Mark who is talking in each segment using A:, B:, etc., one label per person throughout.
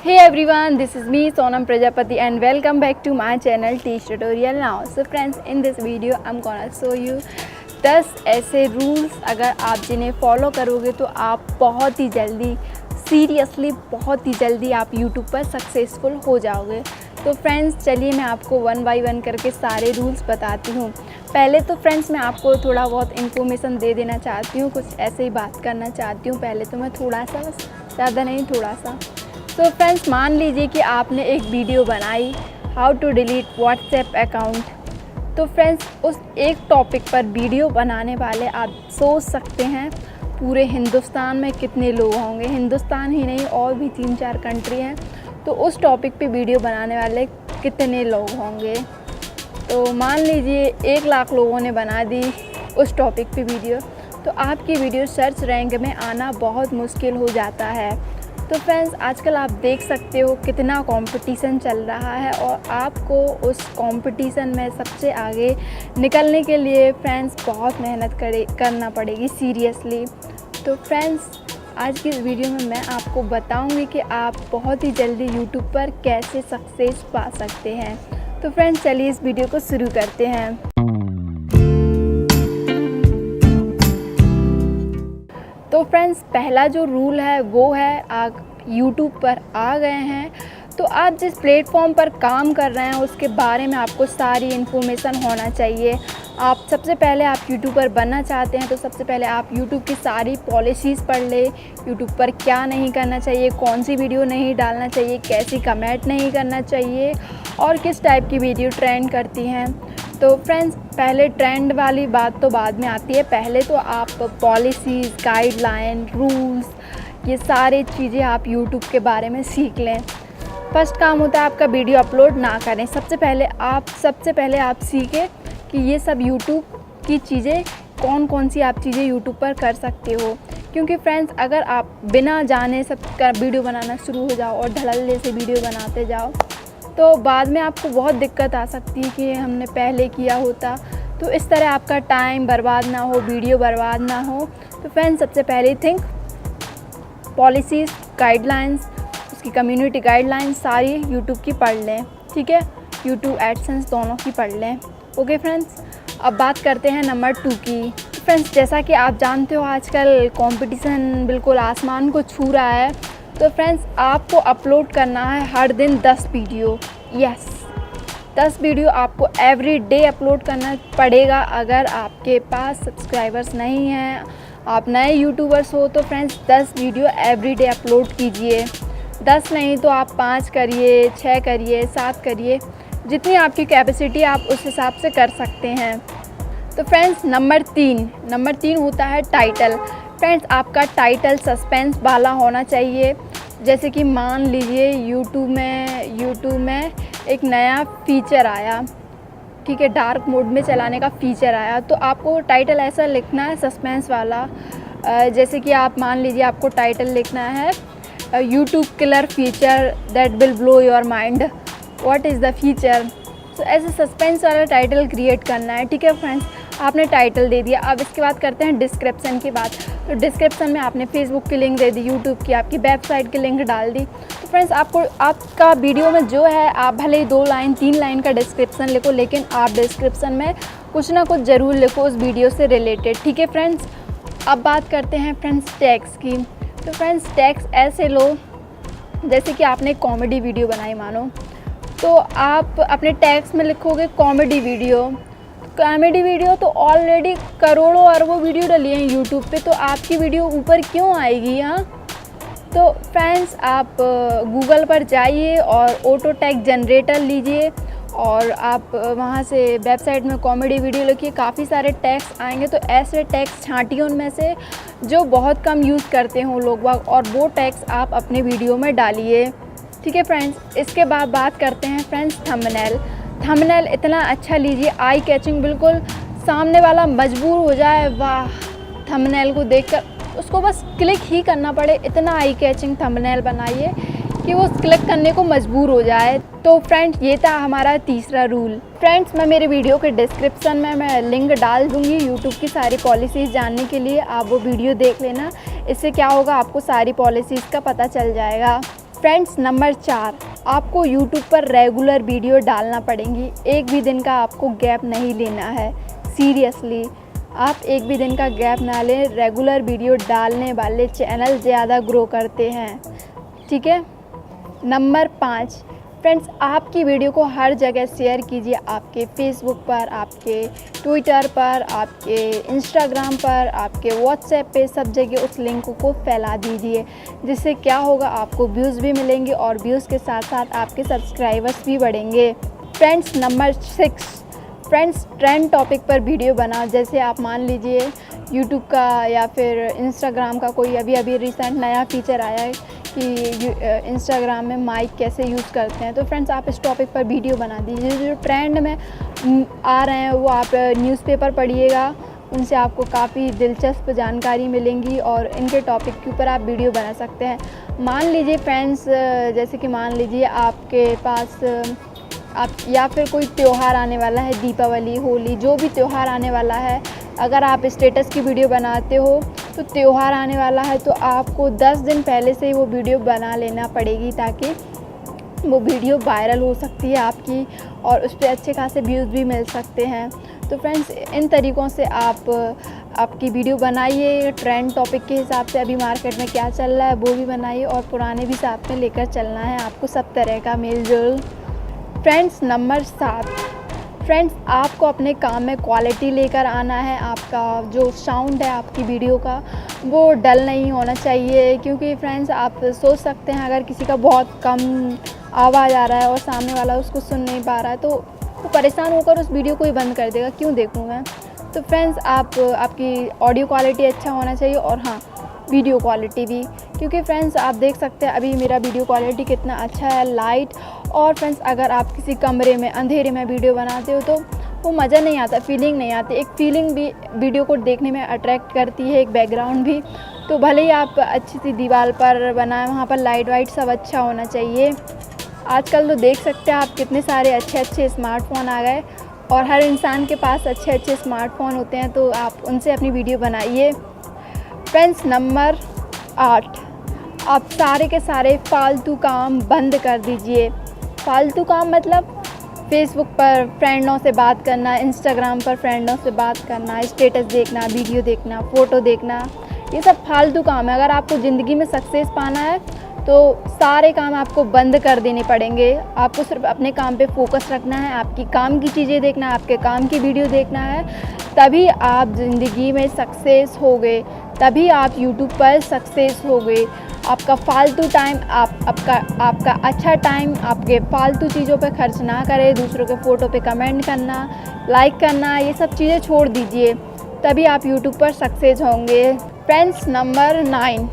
A: Hey everyone, this is me Sonam Prajapati and welcome back to my channel Teach Tutorial Now. So friends, in this video I'm gonna show you 10 ऐसे rules अगर आप जिन्हें follow करोगे तो आप बहुत ही जल्दी सीरियसली बहुत ही जल्दी आप YouTube पर सक्सेसफुल हो जाओगे। तो फ्रेंड्स चलिए मैं आपको वन बाय वन करके सारे रूल्स बताती हूँ। पहले तो फ्रेंड्स मैं आपको थोड़ा बहुत इन्फॉर्मेशन दे देना चाहती हूँ, कुछ ऐसे ही बात करना चाहती हूँ। पहले तो मैं थोड़ा सा, बस ज़्यादा नहीं थोड़ा सा। तो फ्रेंड्स मान लीजिए कि आपने एक वीडियो बनाई how to delete WhatsApp account. तो फ्रेंड्स उस एक टॉपिक पर वीडियो बनाने वाले आप सोच सकते हैं पूरे हिंदुस्तान में कितने लोग होंगे। हिंदुस्तान ही नहीं और भी 3-4 कंट्री हैं, तो उस टॉपिक पे वीडियो बनाने वाले कितने लोग होंगे। तो मान लीजिए 1 लाख लोगों ने बना दी उस टॉपिक पे वीडियो, तो आपकी वीडियो सर्च रैंक में आना बहुत मुश्किल हो जाता है। तो फ्रेंड्स आजकल आप देख सकते हो कितना कंपटीशन चल रहा है और आपको उस कंपटीशन में सबसे आगे निकलने के लिए फ्रेंड्स बहुत मेहनत करना पड़ेगी सीरियसली। तो फ्रेंड्स आज की इस वीडियो में मैं आपको बताऊंगी कि आप बहुत ही जल्दी YouTube पर कैसे सक्सेस पा सकते हैं। तो फ्रेंड्स चलिए इस वीडियो को शुरू करते हैं। तो फ्रेंड्स पहला जो रूल है वो है, आप YouTube पर आ गए हैं तो आप जिस प्लेटफॉर्म पर काम कर रहे हैं उसके बारे में आपको सारी इन्फॉर्मेशन होना चाहिए। आप सबसे पहले आप यूट्यूबर बनना चाहते हैं तो सबसे पहले आप YouTube की सारी पॉलिसीज़ पढ़ ले। YouTube पर क्या नहीं करना चाहिए, कौन सी वीडियो नहीं डालना चाहिए, कैसी कमेंट नहीं करना चाहिए और किस टाइप की वीडियो ट्रेंड करती हैं। तो फ्रेंड्स पहले ट्रेंड वाली बात तो बाद में आती है, पहले तो आप पॉलिसीज़, गाइडलाइन, रूल्स, ये सारी चीज़ें आप YouTube के बारे में सीख लें। फर्स्ट काम होता है आपका वीडियो अपलोड ना करें। सबसे पहले आप सीखें कि ये सब YouTube की चीज़ें कौन कौन सी आप चीज़ें YouTube पर कर सकते हो। क्योंकि फ्रेंड्स अगर आप बिना जाने सब का वीडियो बनाना शुरू हो जाओ और धड़ल्ले से वीडियो बनाते जाओ तो बाद में आपको बहुत दिक्कत आ सकती है कि हमने पहले किया होता। तो इस तरह आपका टाइम बर्बाद ना हो, वीडियो बर्बाद ना हो। तो फ्रेंड्स सबसे पहले थिंक पॉलिसीज़, गाइडलाइंस, उसकी कम्युनिटी गाइडलाइंस सारी YouTube की पढ़ लें, ठीक है। YouTube एडसेंस दोनों की पढ़ लें। ओके फ्रेंड्स, अब बात करते हैं नंबर 2 की। फ्रेंड्स जैसा कि आप जानते हो आजकल कंपटीशन बिल्कुल आसमान को छू रहा है। तो फ्रेंड्स आपको अपलोड करना है हर दिन 10 वीडियो। यस, 10 वीडियो आपको एवरी डे अपलोड करना पड़ेगा। अगर आपके पास सब्सक्राइबर्स नहीं हैं, आप नए यूट्यूबर्स हो, तो friends 10 video every day upload कीजिए। 10 नहीं तो आप 5 करिए, 6 करिए, 7 करिए, जितनी आपकी कैपेसिटी आप उस हिसाब से कर सकते हैं। तो फ्रेंड्स नंबर 3 होता है टाइटल। फ्रेंड्स आपका टाइटल सस्पेंस वाला होना चाहिए। जैसे कि मान लीजिए यूट्यूब में एक नया फीचर आया, ठीक है, डार्क मोड में चलाने का फीचर आया, तो आपको टाइटल ऐसा लिखना है सस्पेंस वाला। जैसे कि आप मान लीजिए आपको टाइटल लिखना है YouTube killer feature that will blow your mind, what is the feature. तो ऐसे सस्पेंस वाला टाइटल क्रिएट करना है, ठीक है फ्रेंड्स। आपने टाइटल दे दिया। अब इसके बाद करते हैं डिस्क्रिप्शन की बात। तो डिस्क्रिप्शन में आपने फेसबुक की लिंक दे दी, यूट्यूब की, आपकी वेबसाइट की लिंक डाल दी। तो फ्रेंड्स आपका वीडियो में जो है, आप भले ही 2 लाइन 3 लाइन का डिस्क्रिप्शन लिखो, लेकिन आप डिस्क्रिप्शन में कुछ ना कुछ ज़रूर लिखो उस वीडियो से रिलेटेड, ठीक है फ्रेंड्स। अब बात करते हैं फ्रेंड्स टैग्स की। तो फ्रेंड्स टैग्स ऐसे लो जैसे कि आपने कॉमेडी वीडियो बनाई मानो, तो आप अपने टैग्स में लिखोगे कॉमेडी वीडियो तो ऑलरेडी करोड़ों अरबों वीडियो डली हैं यूट्यूब पे, तो आपकी वीडियो ऊपर क्यों आएगी। हाँ, तो फ्रेंड्स आप गूगल पर जाइए और ऑटो टैग जनरेटर लीजिए और आप वहाँ से वेबसाइट में कॉमेडी वीडियो लिखिए, काफ़ी सारे टैग्स आएंगे। तो ऐसे टैग्स छांटिए उनमें से जो बहुत कम यूज़ करते हों लोग बाग, और वो टैग्स आप अपने वीडियो में डालिए, ठीक है फ्रेंड्स। इसके बाद बात करते हैं फ्रेंड्स थंबनेल इतना अच्छा लीजिए, आई कैचिंग, बिल्कुल सामने वाला मजबूर हो जाए वाह थंबनेल को देखकर, उसको बस क्लिक ही करना पड़े, इतना आई कैचिंग थंबनेल बनाइए कि वो क्लिक करने को मजबूर हो जाए। तो फ्रेंड्स ये था हमारा तीसरा रूल। फ्रेंड्स मैं मेरे वीडियो के डिस्क्रिप्शन में मैं लिंक डाल दूँगी यूट्यूब की सारी पॉलिसीज़ जानने के लिए, आप वो वीडियो देख लेना। इससे क्या होगा, आपको सारी पॉलिसीज़ का पता चल जाएगा। फ्रेंड्स नंबर 4, आपको यूट्यूब पर रेगुलर वीडियो डालना पड़ेंगी। एक भी दिन का आपको गैप नहीं लेना है। सीरियसली आप एक भी दिन का गैप ना लें। रेगुलर वीडियो डालने वाले चैनल ज़्यादा ग्रो करते हैं, ठीक है। नंबर 5, फ्रेंड्स आपकी वीडियो को हर जगह शेयर कीजिए। आपके फेसबुक पर, आपके ट्विटर पर, आपके इंस्टाग्राम पर, आपके व्हाट्सएप पे, सब जगह उस लिंक को फैला दीजिए। जिससे क्या होगा, आपको व्यूज़ भी मिलेंगे और व्यूज़ के साथ साथ आपके सब्सक्राइबर्स भी बढ़ेंगे। Friends number 6, friends trend topic पर वीडियो बनाओ। जैसे आप मान लीजिए यूट्यूब का या फिर इंस्टाग्राम का कोई अभी रिसेंट नया फीचर आया है कि इंस्टाग्राम में माइक कैसे यूज़ करते हैं, तो फ्रेंड्स आप इस टॉपिक पर वीडियो बना दीजिए। जो ट्रेंड में आ रहे हैं वो आप न्यूज़पेपर पढ़िएगा, उनसे आपको काफ़ी दिलचस्प जानकारी मिलेंगी और इनके टॉपिक के ऊपर आप वीडियो बना सकते हैं। मान लीजिए फ्रेंड्स, जैसे कि मान लीजिए आपके पास आप या फिर कोई त्यौहार आने वाला है, दीपावली, होली, जो भी त्यौहार आने वाला है, अगर आप स्टेटस की वीडियो बनाते हो तो त्यौहार आने वाला है तो आपको 10 दिन पहले से ही वो वीडियो बना लेना पड़ेगी, ताकि वो वीडियो वायरल हो सकती है आपकी और उस पर अच्छे खासे व्यूज़ भी मिल सकते हैं। तो फ्रेंड्स इन तरीक़ों से आप आपकी वीडियो बनाइए। ट्रेंड टॉपिक के हिसाब से अभी मार्केट में क्या चल रहा है वो भी बनाइए और पुराने भी साथ में लेकर चलना है आपको, सब तरह का मेल जोल। फ्रेंड्स नंबर 7, फ्रेंड्स आपको अपने काम में क्वालिटी लेकर आना है। आपका जो साउंड है आपकी वीडियो का वो डल नहीं होना चाहिए, क्योंकि फ्रेंड्स आप सोच सकते हैं अगर किसी का बहुत कम आवाज़ आ रहा है और सामने वाला उसको सुन नहीं पा रहा है तो वो परेशान होकर उस वीडियो को ही बंद कर देगा, क्यों देखूँ मैं। तो फ्रेंड्स आपकी ऑडियो क्वालिटी अच्छा होना चाहिए और हाँ वीडियो क्वालिटी भी, क्योंकि फ्रेंड्स आप देख सकते हैं अभी मेरा वीडियो क्वालिटी कितना अच्छा है, लाइट। और फ्रेंड्स अगर आप किसी कमरे में अंधेरे में वीडियो बनाते हो तो वो मज़ा नहीं आता, फीलिंग नहीं आती। एक फीलिंग भी वीडियो को देखने में अट्रैक्ट करती है, एक बैकग्राउंड भी। तो भले ही आप अच्छी सी दीवार पर बनाएं, वहाँ पर लाइट वाइट सब अच्छा होना चाहिए। आजकल तो देख सकते हैं आप कितने सारे अच्छे स्मार्टफ़ोन आ गए और हर इंसान के पास अच्छे स्मार्टफ़ोन होते हैं, तो आप उनसे अपनी वीडियो बनाइए। फ्रेंड्स नंबर 8, आप सारे के सारे फालतू काम बंद कर दीजिए। फालतू काम मतलब फेसबुक पर फ्रेंडों से बात करना, इंस्टाग्राम पर फ्रेंडों से बात करना, स्टेटस देखना, वीडियो देखना, फ़ोटो देखना, ये सब फालतू काम है। अगर आपको ज़िंदगी में सक्सेस पाना है तो सारे काम आपको बंद कर देने पड़ेंगे। आपको सिर्फ अपने काम पे फोकस रखना है, आपकी काम की चीज़ें देखना है, आपके काम की वीडियो देखना है, तभी आप ज़िंदगी में सक्सेस होगे, तभी आप यूट्यूब पर सक्सेस होगे। आपका फालतू टाइम आपका अच्छा टाइम आपके फालतू चीज़ों पे खर्च ना करें। दूसरों के फ़ोटो पे कमेंट करना, लाइक करना, ये सब चीज़ें छोड़ दीजिए, तभी आप यूट्यूब पर सक्सेस होंगे। फ्रेंड्स नंबर 9,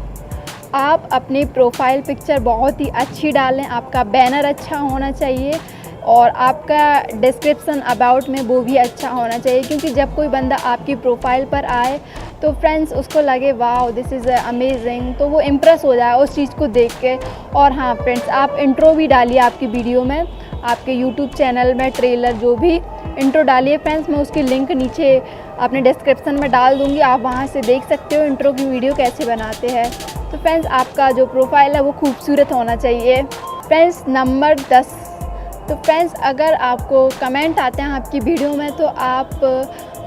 A: आप अपनी प्रोफाइल पिक्चर बहुत ही अच्छी डालें। आपका बैनर अच्छा होना चाहिए और आपका डिस्क्रिप्शन अबाउट में वो भी अच्छा होना चाहिए, क्योंकि जब कोई बंदा आपकी प्रोफाइल पर आए तो फ्रेंड्स उसको लगे वाओ दिस इज़ अमेजिंग, तो वो इम्प्रेस हो जाए उस चीज़ को देख के। और हाँ फ्रेंड्स, आप इंट्रो भी डालिए आपकी वीडियो में, आपके यूट्यूब चैनल में ट्रेलर जो भी इंट्रो डालिए। फ्रेंड्स मैं उसकी लिंक नीचे अपने डिस्क्रिप्शन में डाल दूँगी, आप वहाँ से देख सकते हो इंट्रो की वीडियो कैसे बनाते हैं। तो फ्रेंड्स आपका जो प्रोफाइल है वो खूबसूरत होना चाहिए। फ्रेंड्स नंबर 10, तो फ्रेंड्स अगर आपको कमेंट आते हैं आपकी वीडियो में तो आप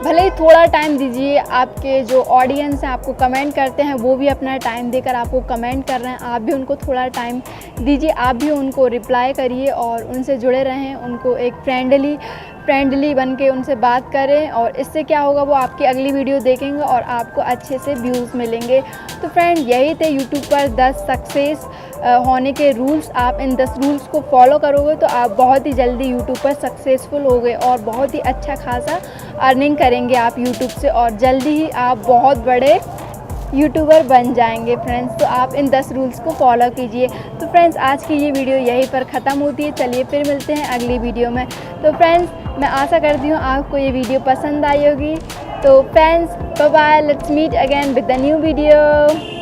A: भले ही थोड़ा टाइम दीजिए। आपके जो ऑडियंस हैं आपको कमेंट करते हैं वो भी अपना टाइम देकर आपको कमेंट कर रहे हैं, आप भी उनको थोड़ा टाइम दीजिए, आप भी उनको रिप्लाई करिए और उनसे जुड़े रहें। उनको एक फ्रेंडली बन के उनसे बात करें और इससे क्या होगा, वो आपकी अगली वीडियो देखेंगे और आपको अच्छे से व्यूज़ मिलेंगे। तो फ्रेंड यही थे यूट्यूब पर 10 सक्सेस होने के रूल्स। आप इन 10 रूल्स को फॉलो करोगे तो आप बहुत ही जल्दी यूट्यूब पर सक्सेसफुल होगे और बहुत ही अच्छा खासा अर्निंग करेंगे आप यूट्यूब से और जल्दी ही आप बहुत बड़े यूट्यूबर बन जाएंगे फ्रेंड्स। तो आप इन 10 रूल्स को फॉलो कीजिए। तो फ्रेंड्स आज की ये वीडियो यहीं पर ख़त्म होती है। चलिए फिर मिलते हैं अगली वीडियो में। तो फ्रेंड्स मैं आशा करती हूँ आपको ये वीडियो पसंद आई होगी। तो friends bye bye, let's meet again with the new video.